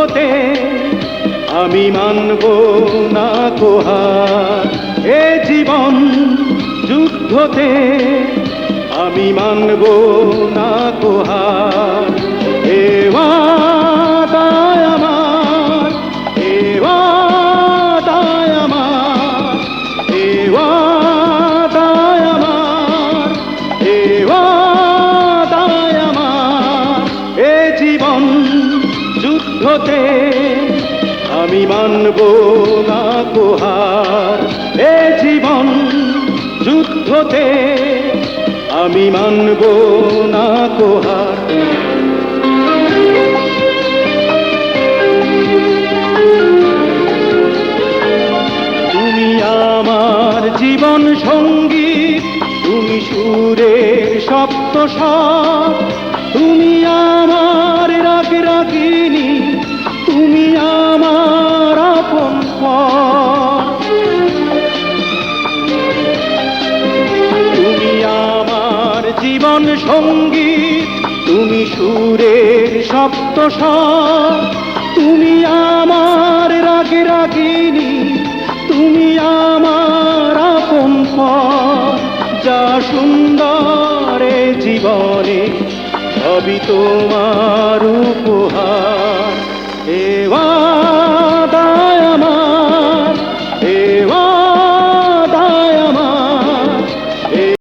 যুদ্ধতে আমি মানব না কো হার। এ জীবন যুদ্ধতে আমি মানব না কো হার। এ ওয়াদায় আমার, এ ওয়াদায় আমার, এ ওয়াদায় আমার, এ ওয়াদায় আমার। এ জীবন যুদ্ধতে আমি মানব না কো হার। এ জীবন যুদ্ধতে আমি মানব না কো হার। তুমি আমার জীবন সঙ্গী, তুমি সুরের সপ্তস্বর, তুমি আমার রাগ রাগিনী, তুমি আমার আপন পর। তুমি আমার জীবন সঙ্গী, তুমি সুরের সপ্তস্বর, তুমি আমার রাগ রাগিনী, তুমি আমার আপন পর। যা সুন্দর এ জীবনে সবই তোমার উপর।